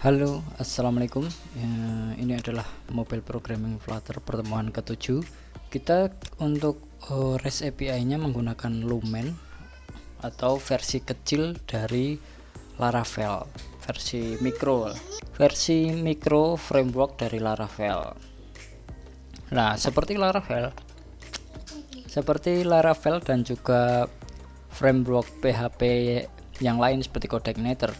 Halo, assalamualaikum. Ini adalah mobile programming Flutter pertemuan ke-7. Kita untuk REST API-nya menggunakan Lumen atau versi kecil dari Laravel, versi mikro framework dari Laravel. Nah, seperti Laravel dan juga framework PHP yang lain seperti CodeIgniter,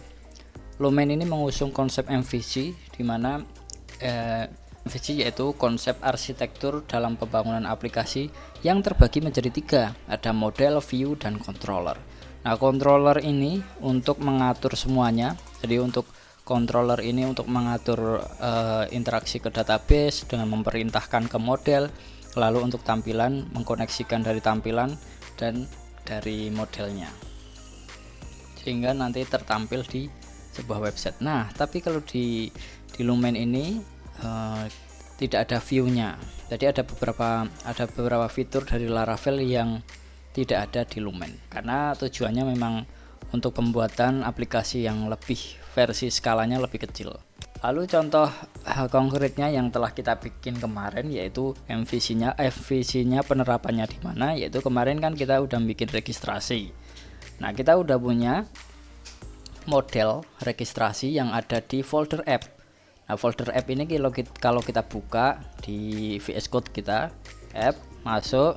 Lumen ini mengusung konsep MVC, di mana MVC yaitu konsep arsitektur dalam pembangunan aplikasi yang terbagi menjadi 3, ada model, view, dan controller. Nah, controller ini untuk mengatur semuanya. Jadi untuk controller ini untuk mengatur interaksi ke database dengan memerintahkan ke model, lalu untuk tampilan mengkoneksikan dari tampilan dan dari modelnya, sehingga nanti tertampil di sebuah website. Nah, tapi kalau di Lumen ini tidak ada view-nya. Jadi ada beberapa fitur dari Laravel yang tidak ada di Lumen, karena tujuannya memang untuk pembuatan aplikasi yang lebih versi skalanya lebih kecil. Lalu contoh konkretnya yang telah kita bikin kemarin yaitu MVC-nya penerapannya di mana, yaitu kemarin kan kita udah bikin registrasi. Nah, kita udah punya model registrasi yang ada di folder app. Nah, folder app ini kalau kita buka di VS Code kita, app, masuk,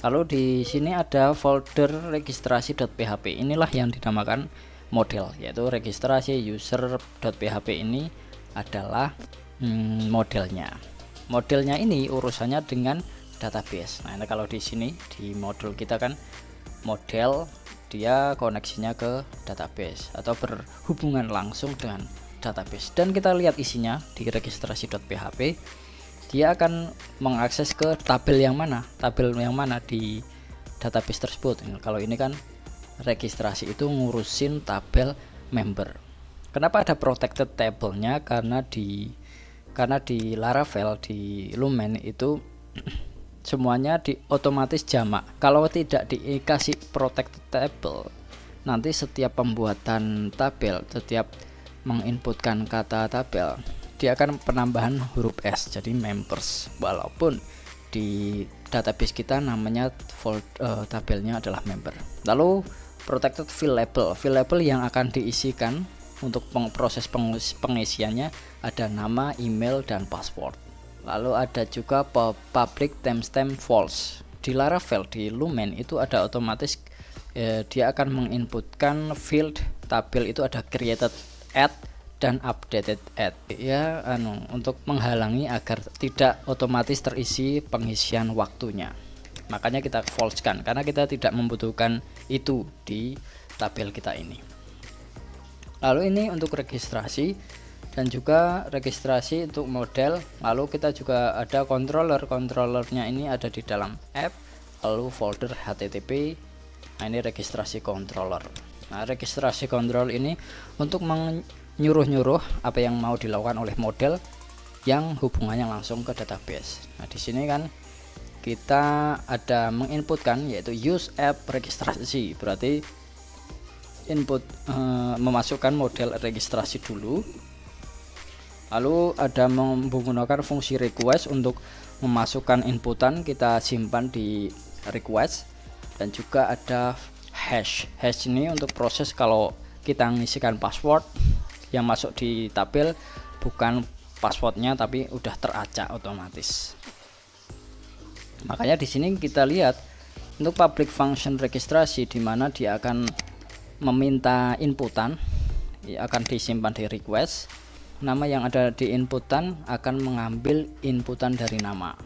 lalu di sini ada folder registrasi.php. Inilah yang dinamakan model, yaitu registrasi user.php. Ini adalah modelnya. Modelnya ini urusannya dengan database. Nah, ini kalau di sini di modul kita kan model, dia koneksinya ke database atau berhubungan langsung dengan database, dan kita lihat isinya di registrasi.php. Dia akan mengakses ke tabel yang mana di database tersebut. Kalau ini kan registrasi itu ngurusin tabel member. Kenapa ada protected table-nya? Karena di Laravel, di Lumen itu semuanya otomatis jamak. Kalau tidak dikasih protected table, nanti setiap pembuatan tabel, setiap menginputkan kata tabel, dia akan penambahan huruf S, jadi members, walaupun di database kita namanya tabelnya adalah member. Lalu protected field label yang akan diisikan untuk proses pengisiannya ada nama, email, dan password. Lalu ada juga public timestamp false. Di Laravel, di Lumen itu ada otomatis dia akan menginputkan field tabel itu ada created at dan updated at, ya, untuk menghalangi agar tidak otomatis terisi pengisian waktunya. Makanya kita false kan, karena kita tidak membutuhkan itu di tabel kita ini. Lalu ini untuk registrasi dan juga registrasi untuk model. Lalu kita juga ada controllernya ini ada di dalam app, lalu folder http. Nah, ini registrasi controller. Nah, registrasi control ini untuk menyuruh apa yang mau dilakukan oleh model yang hubungannya langsung ke database. Nah, di sini kan kita ada menginputkan yaitu use app registrasi, berarti input memasukkan model registrasi dulu. Lalu ada menggunakan fungsi request untuk memasukkan inputan, kita simpan di request. Dan juga ada hash ini untuk proses kalau kita mengisikan password yang masuk di tabel bukan passwordnya tapi udah teracak otomatis. Makanya di sini kita lihat untuk public function registrasi, di mana dia akan meminta inputan, akan disimpan di request. Nama yang ada di inputan akan mengambil inputan dari nama,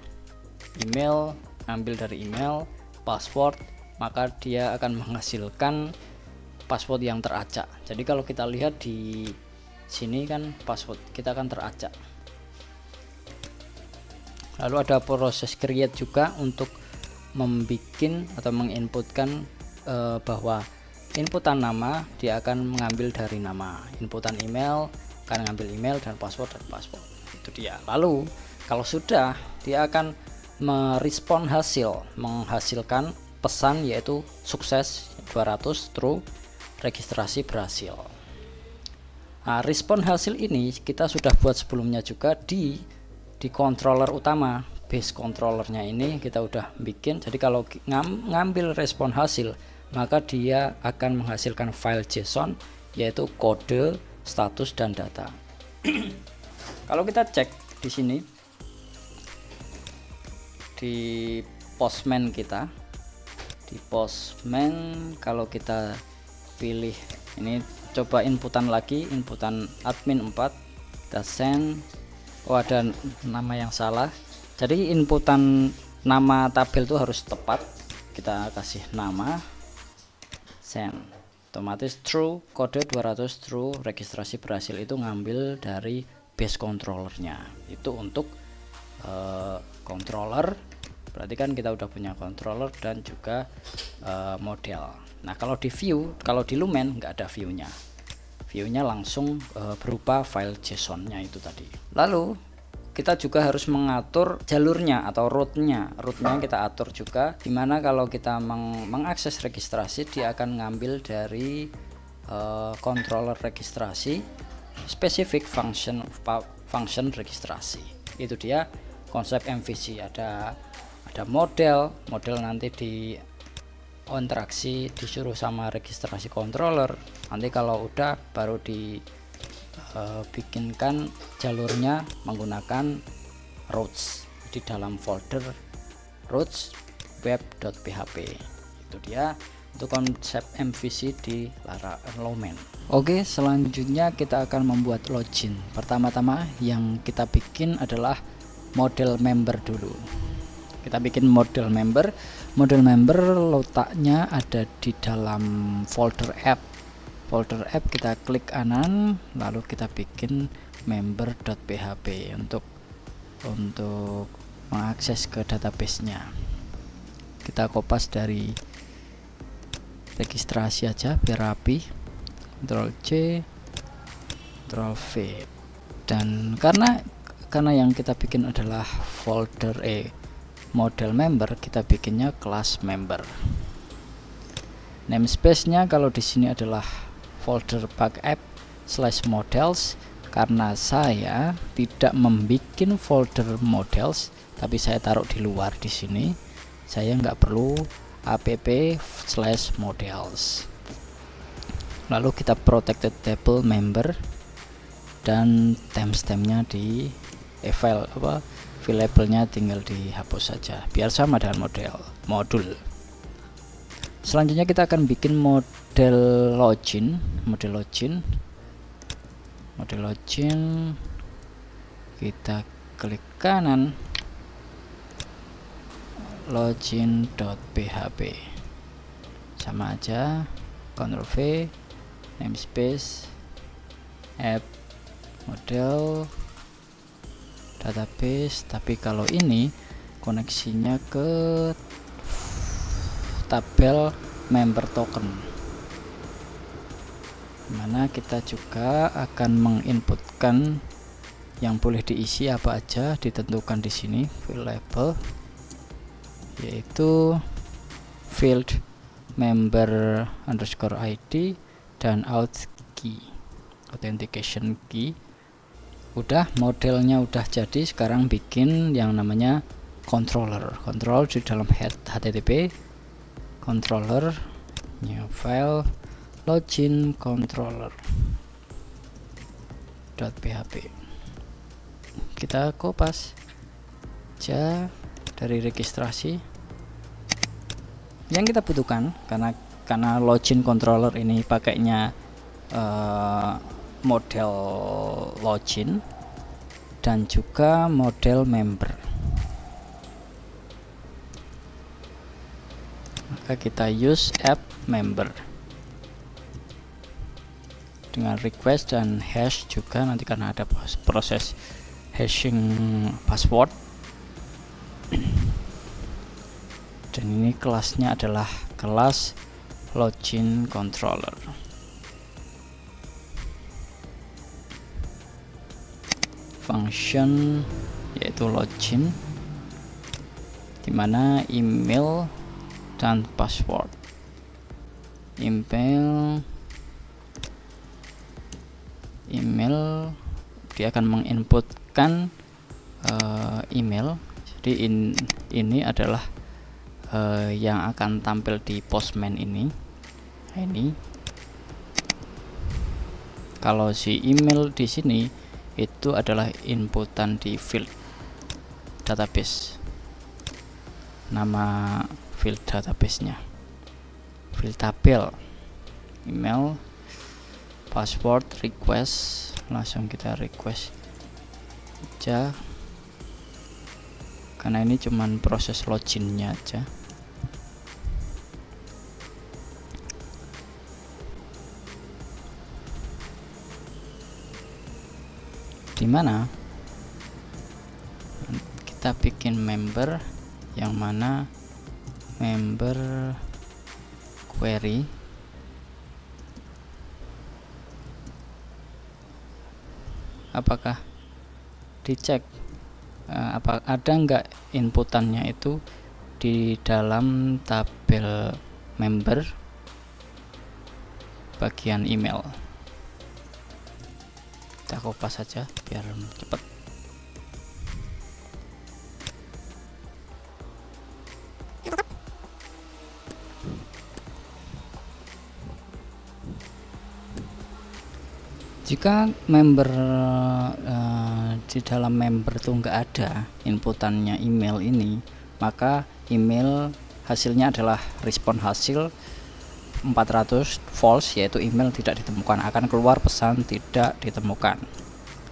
email ambil dari email, password, maka dia akan menghasilkan password yang teracak. Jadi kalau kita lihat di sini kan password kita akan teracak. Lalu ada proses create juga untuk membikin atau menginputkan bahwa inputan nama dia akan mengambil dari nama, inputan email akan mengambil email, dan password itu dia. Lalu kalau sudah, dia akan merespon menghasilkan pesan yaitu sukses 200, true, registrasi berhasil. Nah, respon hasil ini kita sudah buat sebelumnya juga di controller utama, base controllernya ini kita udah bikin. Jadi kalau ngambil respon hasil, maka dia akan menghasilkan file JSON, yaitu kode, status, dan data. Kalau kita cek di sini di Postman kita, di Postman kalau kita pilih ini, coba inputan lagi, inputan admin 4, kita send. Oh, ada nama yang salah, jadi inputan nama tabel itu harus tepat. Kita kasih nama, send, otomatis true, kode 200 true, registrasi berhasil. Itu ngambil dari base controllernya. Itu untuk controller, berarti kan kita udah punya controller dan juga model. Nah, kalau di view, kalau di Lumen nggak ada view-nya. View-nya langsung berupa file JSON-nya itu tadi. Lalu kita juga harus mengatur jalurnya atau route-nya. Route-nya kita atur juga, dimana kalau kita mengakses registrasi, dia akan ngambil dari controller registrasi spesifik function registrasi. Itu dia konsep MVC. Ada model nanti di interaksi disuruh sama registrasi controller. Nanti kalau udah baru bikinkan jalurnya menggunakan routes di dalam folder routes web.php. Itu dia untuk konsep MVC di Lumen. Oke, selanjutnya kita akan membuat login. Pertama-tama yang kita bikin adalah model member dulu. Kita bikin model member letaknya ada di dalam folder app. Kita klik kanan, lalu kita bikin member.php untuk mengakses ke database-nya. Kita kopas dari registrasi aja biar rapi, Ctrl C, Ctrl V. Dan karena yang kita bikin adalah folder model member, kita bikinnya kelas member. Namespace-nya kalau di sini adalah folder backup/models, karena saya tidak membuat folder models, tapi saya taruh di luar di sini. Saya nggak perlu app/models. Lalu kita protected table member dan timestamp-nya di file labelnya tinggal dihapus saja biar sama dengan modul. Selanjutnya kita akan bikin model login. Kita klik kanan, login.php, sama aja, Ctrl V, namespace, app, model, database. Tapi kalau ini koneksinya ke tabel member token, mana kita juga akan menginputkan yang boleh diisi apa aja, ditentukan di sini field label, yaitu field member underscore ID dan authentication key. Udah, modelnya udah jadi. Sekarang bikin yang namanya controller di dalam HTTP controller, new file, login controller.php. Kita kopas aja dari registrasi yang kita butuhkan, karena login controller ini pakainya model login dan juga model member. Maka kita use app member dengan request dan hash juga nanti, karena ada proses hashing password. Dan ini kelasnya adalah kelas login controller. Function yaitu login, dimana email dan password. email, dia akan menginputkan email. Jadi ini adalah yang akan tampil di Postman ini. Nah, ini kalau si email di sini itu adalah inputan di field database, nama field database-nya, field tabel, email, password, request. Langsung kita request aja karena ini cuman proses loginnya aja. Dimana kita bikin member yang mana member query, apakah dicek apa ada enggak inputannya itu di dalam tabel member bagian email. Kita kopas saja biar cepat. Jika member di dalam member itu enggak ada inputannya email ini, maka email hasilnya adalah respon hasil 400 false, yaitu email tidak ditemukan, akan keluar pesan tidak ditemukan.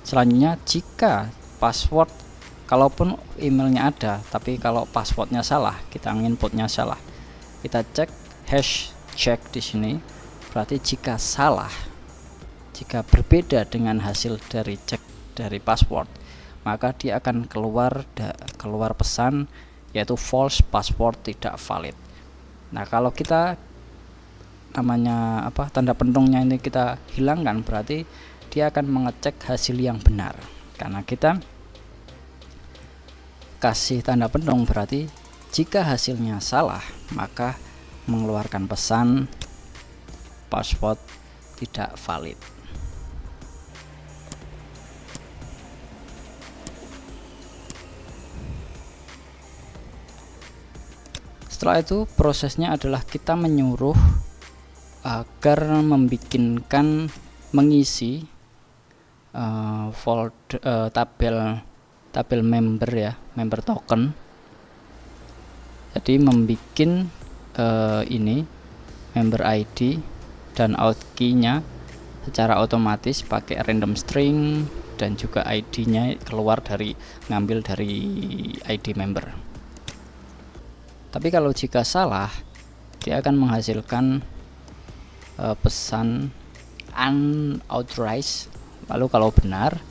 Selanjutnya, jika password, kalaupun emailnya ada tapi kalau passwordnya salah, kita inputnya salah, kita cek hash check di sini. Berarti jika salah, jika berbeda dengan hasil dari cek dari password, maka dia akan keluar pesan yaitu false, password tidak valid. Nah, kalau kita namanya tanda pentungnya ini kita hilangkan, berarti dia akan mengecek hasil yang benar. Karena kita kasih tanda pentung, berarti jika hasilnya salah maka mengeluarkan pesan password tidak valid. Setelah itu prosesnya adalah kita menyuruh agar mengisi tabel member ya, member token. Jadi membuat ini member ID dan out key-nya secara otomatis pakai random string, dan juga ID-nya ngambil dari ID member. Tapi kalau jika salah, dia akan menghasilkan pesan unauthorized. Lalu kalau benar,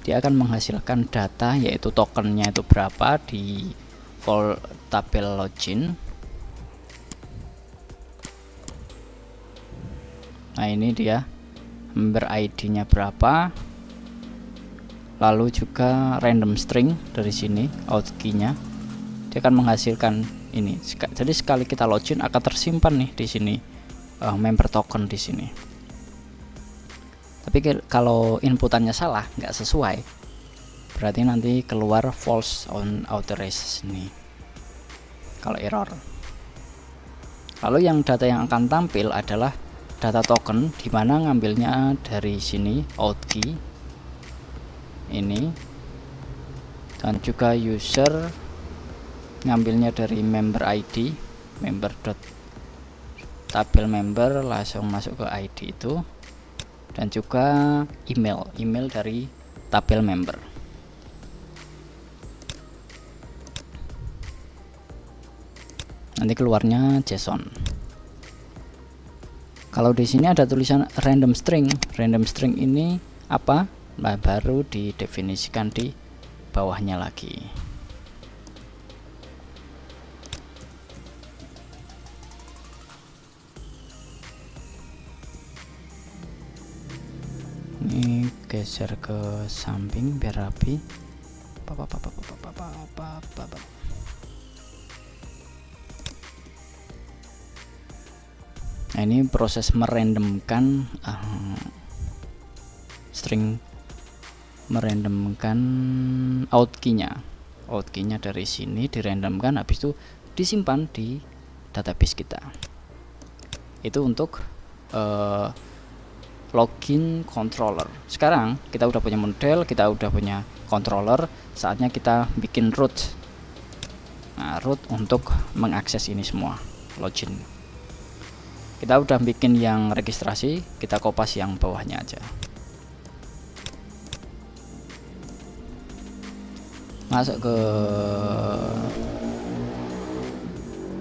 dia akan menghasilkan data yaitu tokennya itu berapa di tabel login. Nah, ini dia member ID-nya berapa, lalu juga random string dari sini out key-nya. Dia akan menghasilkan ini. Jadi sekali kita login akan tersimpan nih di sini member token di sini. Tapi kalau inputannya salah, nggak sesuai, berarti nanti keluar false unauthorized ini kalau error. Lalu yang data yang akan tampil adalah data token, dimana ngambilnya dari sini out key ini, dan juga user ngambilnya dari member ID, member.tabel member, langsung masuk ke ID itu, dan juga email dari tabel member. Nanti keluarnya JSON. Kalau di sini ada tulisan random string ini apa? Nah, baru didefinisikan di bawahnya lagi. Ini geser ke samping biar rapi. Nah, ini proses merandomkan string merandomkan out key-nya. Out key-nya dari sini dirandomkan, habis itu disimpan di database kita. Itu untuk login controller. Sekarang kita udah punya model, kita udah punya controller, saatnya kita bikin root. Nah, root untuk mengakses ini semua, login. Kita udah bikin yang registrasi, kita kopas yang bawahnya aja. Masuk ke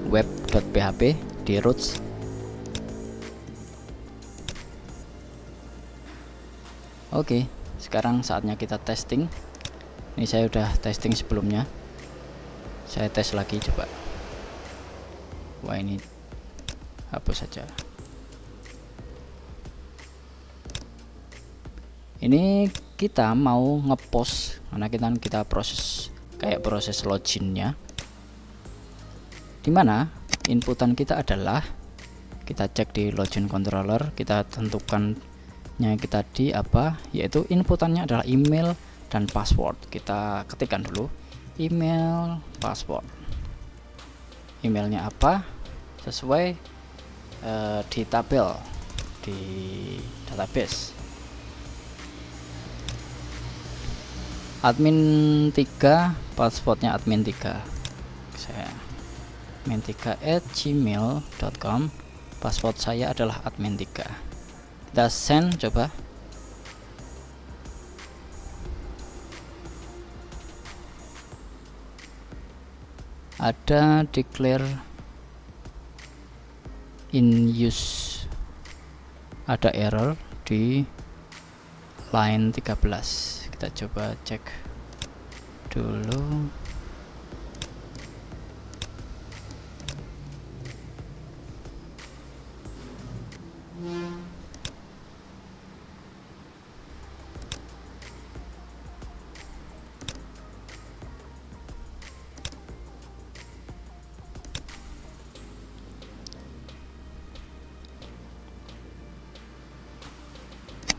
web.php di roots. Oke, sekarang saatnya kita testing. Ini saya udah testing sebelumnya. Saya tes lagi coba. Wah, ini hapus saja. Ini kita mau ngepost karena kita proses kayak proses loginnya, dimana inputan kita adalah, kita cek di login controller, kita tentukannya kita di apa, yaitu inputannya adalah email dan password. Kita ketikkan dulu email, password. Emailnya apa sesuai di tabel di database. Admin 3, passwordnya admin 3. Saya admin3@gmail.com. Password saya adalah admin 3. Kita send coba. Ada declare in use, ada error di line 13. Kita coba cek dulu.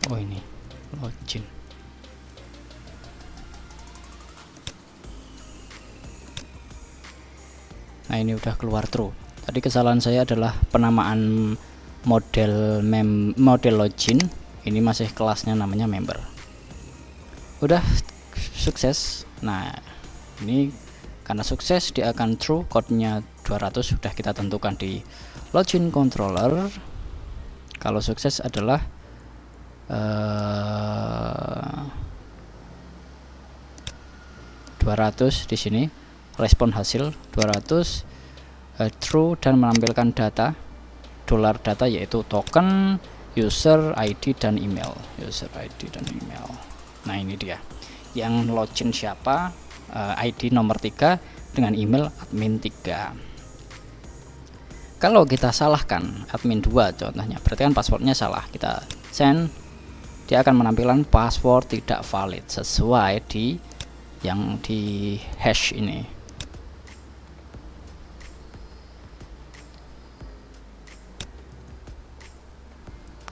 Oh, ini login. Nah, ini udah keluar true. Tadi kesalahan saya adalah penamaan model login. Ini masih kelasnya namanya member. Udah sukses. Nah, ini karena sukses dia akan true, code-nya 200 sudah kita tentukan di login controller. Kalau sukses adalah 200 di sini. Respon hasil 200 true dan menampilkan data $data, yaitu token, user ID dan email. Nah, ini dia yang login siapa, ID nomor 3 dengan email admin 3. Kalau kita salahkan admin 2 contohnya, berarti kan passwordnya salah, kita send, dia akan menampilkan password tidak valid sesuai di yang di hash ini.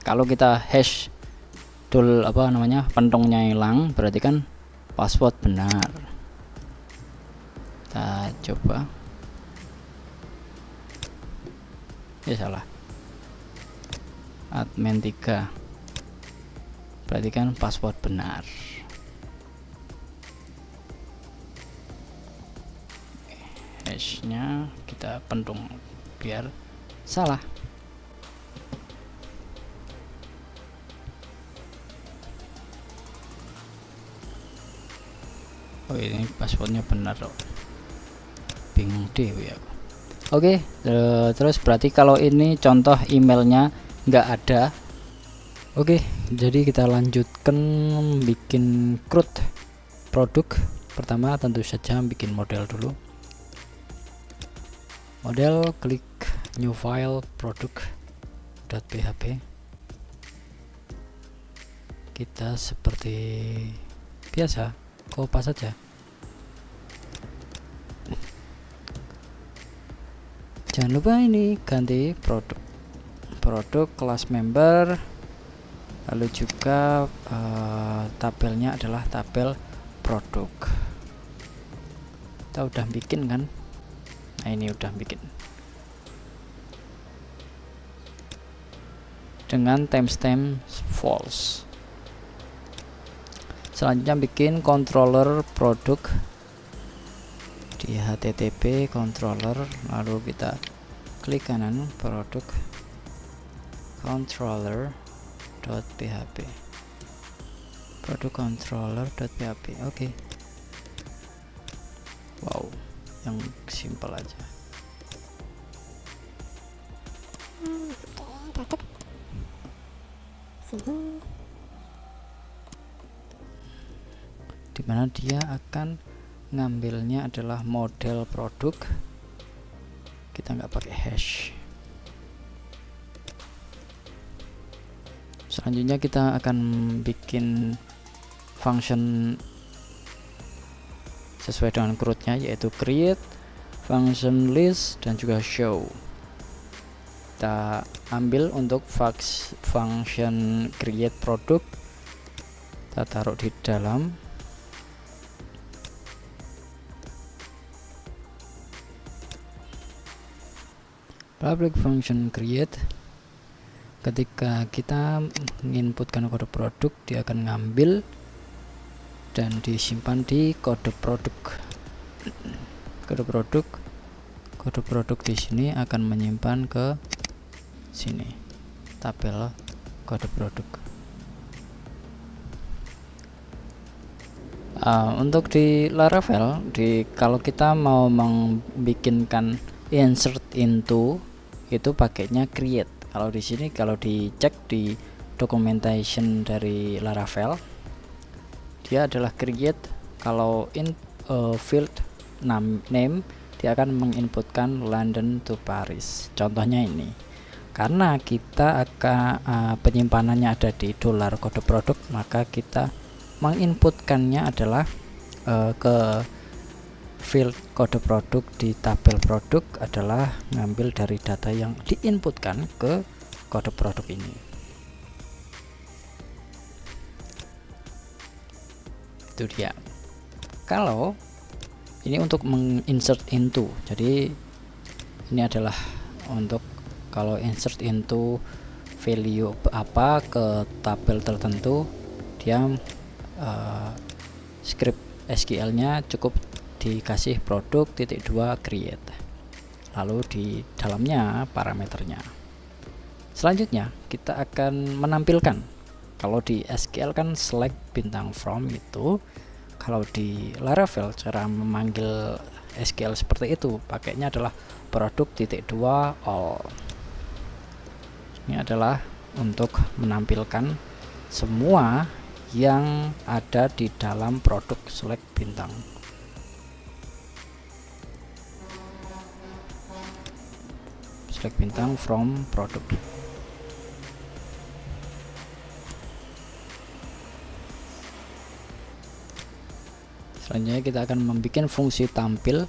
Kalau kita hash pentungnya hilang, berarti kan password benar. Kita coba. Ya, salah. Admin 3. Berarti kan password benar. Hashnya kita pentung biar salah. Oh, ini passwordnya benar loh. Bingung deh ya. Oke, terus berarti kalau ini contoh emailnya nggak ada. Oke, jadi kita lanjutkan bikin CRUD produk. Pertama tentu saja bikin model dulu. Model, klik new file produk.php. Kita seperti biasa kopas saja. Jangan lupa ini ganti produk kelas member, Lalu juga tabelnya adalah tabel produk. Kita udah bikin kan? Nah, ini udah bikin dengan timestamp false. Selanjutnya bikin controller produk di HTTP controller, lalu kita klik kanan produk controller.php, produk controller.php. Oke. Wow, yang simple aja. Dimana dia akan ngambilnya adalah model produk, kita nggak pakai hash. Selanjutnya kita akan bikin function sesuai dengan CRUD-nya, yaitu create, function list, dan juga show. Kita ambil untuk function create produk, kita taruh di dalam public function create. Ketika kita menginputkan kode produk, dia akan ngambil dan disimpan di kode produk. Kode produk di sini akan menyimpan ke sini tabel kode produk. Untuk di Laravel, kalau kita mau membikinkan insert into, itu pakainya create. Kalau di sini, kalau dicek di documentation dari Laravel, dia adalah create. Kalau in field name, dia akan menginputkan London to Paris. Contohnya ini, karena kita akan penyimpanannya ada di $kode produk, maka kita menginputkannya adalah ke field kode produk di tabel produk adalah ngambil dari data yang diinputkan ke kode produk ini. Itu dia. Kalau ini untuk menginsert into, jadi ini adalah untuk kalau insert into value apa ke tabel tertentu, dia script SQL-nya cukup dikasih produk .2 create, lalu di dalamnya parameternya. Selanjutnya kita akan menampilkan, kalau di SQL kan select bintang from itu, kalau di Laravel cara memanggil SQL seperti itu pakainya adalah produk .2 all. Ini adalah untuk menampilkan semua yang ada di dalam produk select bintang. Select bintang from produk. Selanjutnya kita akan membuat fungsi tampil.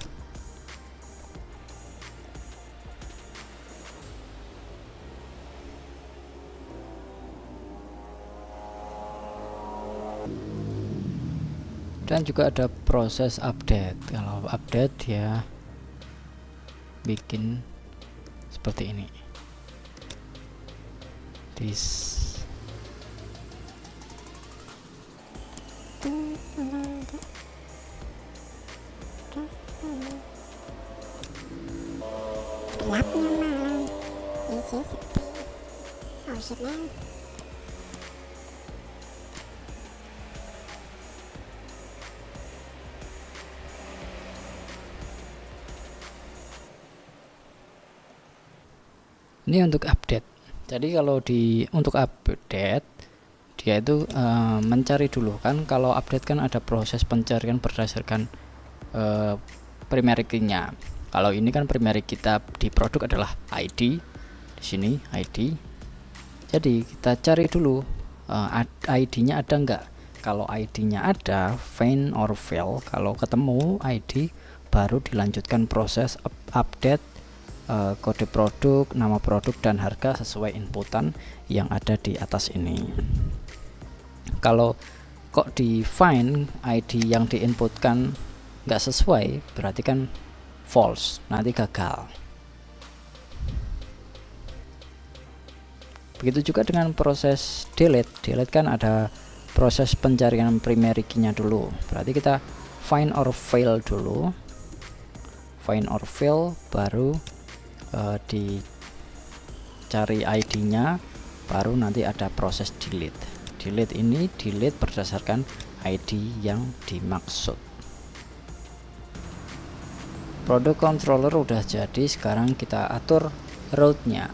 Dan juga ada proses update. Kalau update dia bikin seperti ini. Ini untuk update. Jadi kalau untuk update dia itu mencari dulu kan, kalau update kan ada proses pencarian berdasarkan primary key-nya. Kalau ini kan primary kita di produk adalah ID, di sini ID. Jadi kita cari dulu ID-nya ada enggak. Kalau ID-nya ada, find or fail. Kalau ketemu ID, baru dilanjutkan proses update kode produk, nama produk dan harga sesuai inputan yang ada di atas ini. Kalau kok di find ID yang diinputkan nggak sesuai, berarti kan false, nanti gagal. Begitu juga dengan proses delete. Delete kan ada proses pencarian primary key-nya dulu. Berarti kita find or fail dulu. Find or fail, baru dicari ID-nya, baru nanti ada proses delete. Delete ini delete berdasarkan ID yang dimaksud. Produk controller udah jadi, sekarang kita atur route-nya.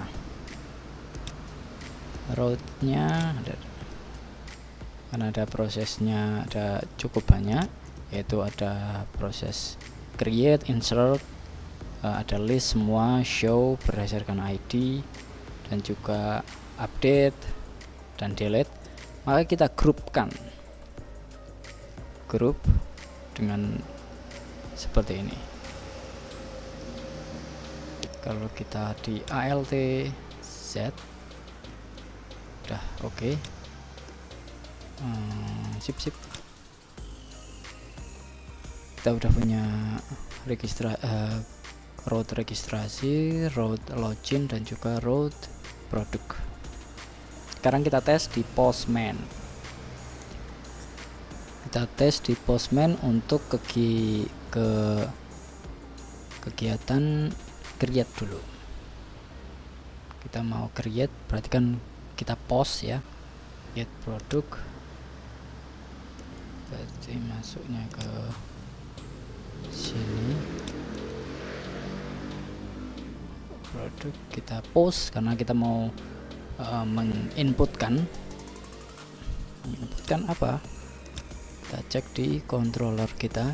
Karena ada prosesnya, ada cukup banyak, yaitu ada proses create, insert, ada list semua, show berdasarkan ID, dan juga update dan delete. Maka kita grupkan, grup dengan seperti ini. Kalau kita di alt z udah oke. Sip. Kita udah punya route registrasi, route login, dan juga route produk. Sekarang kita tes di Postman. Kita tes di Postman untuk kegiatan create dulu. Kita mau create, berarti kan kita post ya, get produk, berarti masuknya ke sini, produk kita post karena kita mau menginputkan apa. Kita cek di controller kita,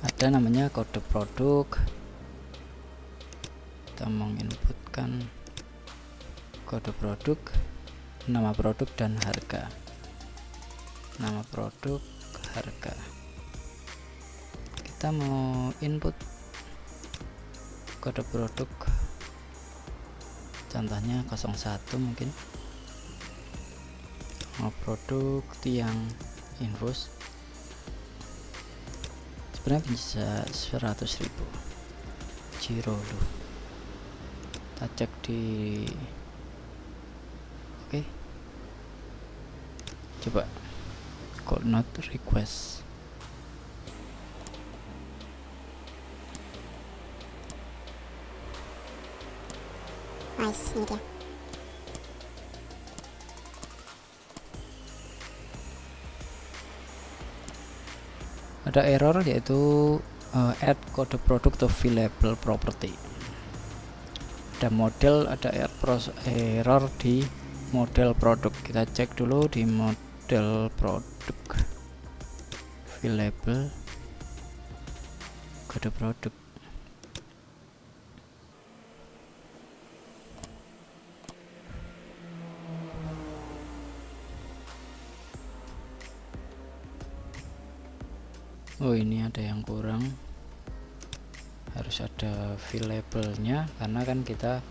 ada namanya kode produk. Kita menginputkan kode produk, nama produk, dan harga. Nama produk, harga. Kita mau input kode produk, contohnya 01 mungkin. Mau produk tiang infus, sebenarnya bisa 100.000 Giro loh. Kita cek di oke. Coba call not request. Nice, ini dia. Ada error, yaitu add kode produk to viewable property. Ada model, ada error di model produk. Kita cek dulu di model produk, viewable kode produk. Oh, ini ada yang kurang, harus ada viewable-nya, karena kan kita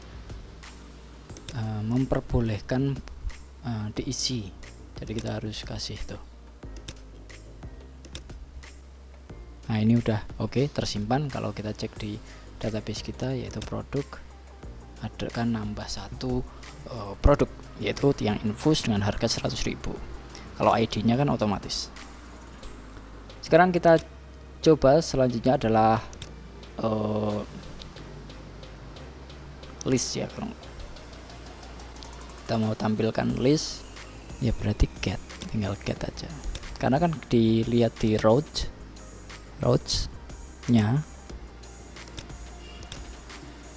memperbolehkan diisi, jadi kita harus kasih tuh. Nah, ini udah oke, tersimpan. Kalau kita cek di database kita, yaitu produk, ada kan nambah satu produk, yaitu tiang infus dengan harga 100.000. Kalau ID-nya kan otomatis. Sekarang kita coba selanjutnya adalah list ya. Kalau kita mau tampilkan list, ya berarti get, tinggal get aja. Karena kan dilihat di routes-nya,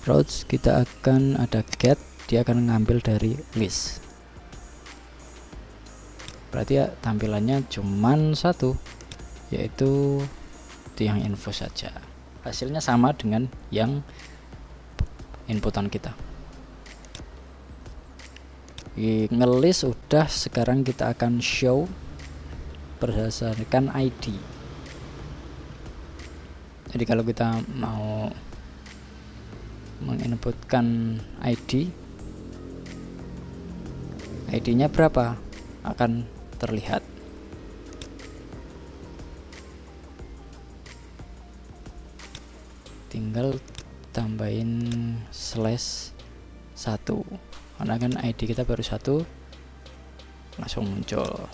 routes kita akan ada get, dia akan ngambil dari list. Berarti ya tampilannya cuman satu, yaitu tiang info saja. Hasilnya sama dengan yang inputan kita. Ngelis udah, sekarang kita akan show berdasarkan ID. Jadi kalau kita mau menginputkan ID-nya berapa akan terlihat. Tinggal tambahin /1 karena kan ID kita baru 1, langsung muncul.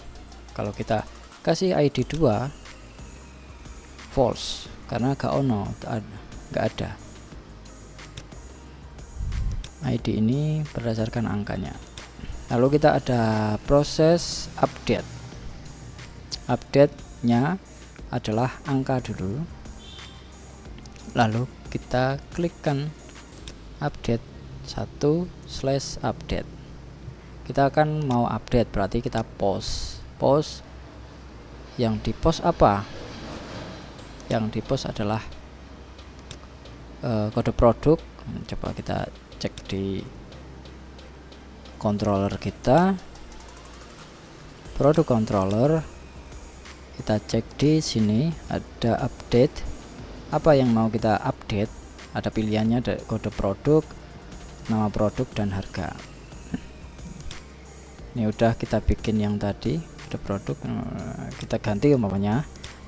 Kalau kita kasih ID 2, false karena gak ada. ID ini berdasarkan angkanya. Lalu kita ada proses update. Update-nya adalah angka dulu. Lalu kita klikkan update 1/update. Kita akan mau update, berarti kita post. Yang di post apa? Yang di post adalah kode produk. Coba kita cek di controller kita, produk controller. Kita cek di sini ada update. Apa yang mau kita update? Ada pilihannya, ada kode produk, nama produk, dan harga. Ini udah kita bikin yang tadi, kode produk. Kita ganti umpamanya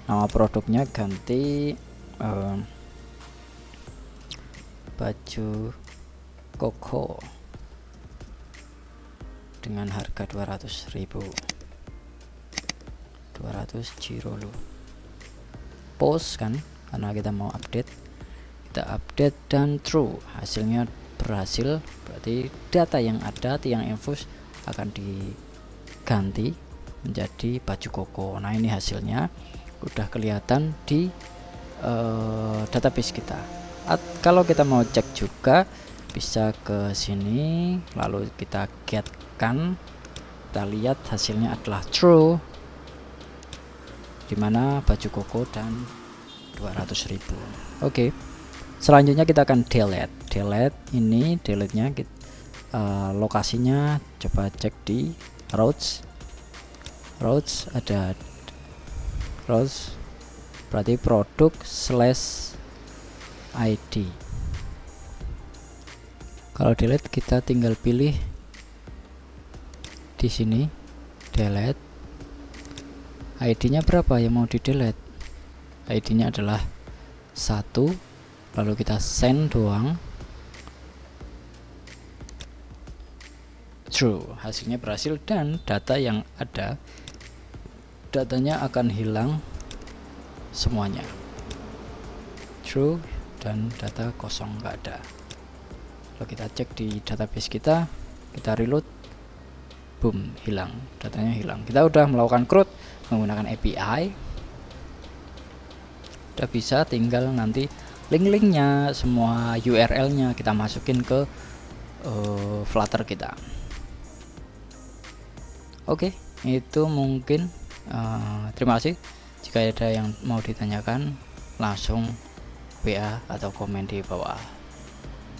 nama produknya ganti baju koko dengan harga 200.000, 200 Jirolu. Post kan, karena kita mau update. Kita update dan true, hasilnya berhasil, berarti data yang ada, tiang infus akan diganti menjadi baju koko. Nah, ini hasilnya udah kelihatan di database kita. Kalau kita mau cek juga bisa ke sini, lalu kita getkan, kita lihat hasilnya adalah true, dimana baju koko dan 200.000. Oke, selanjutnya kita akan delete ini. Delete-nya lokasinya coba cek di routes, ada routes, berarti produk /ID. Kalau delete kita tinggal pilih di sini delete. ID-nya berapa yang mau di delete? ID-nya adalah 1, lalu kita send doang. True, hasilnya berhasil dan data yang ada, datanya akan hilang semuanya. True dan data kosong, nggak ada. Kalau kita cek di database kita reload, boom, hilang, datanya hilang. Kita udah melakukan CRUD menggunakan API, udah bisa, tinggal nanti link-linknya, semua URL-nya kita masukin ke Flutter kita. Oke, itu mungkin. Terima kasih. Jika ada yang mau ditanyakan, langsung WA atau komen di bawah.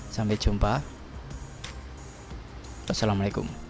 Sampai jumpa. Wassalamualaikum.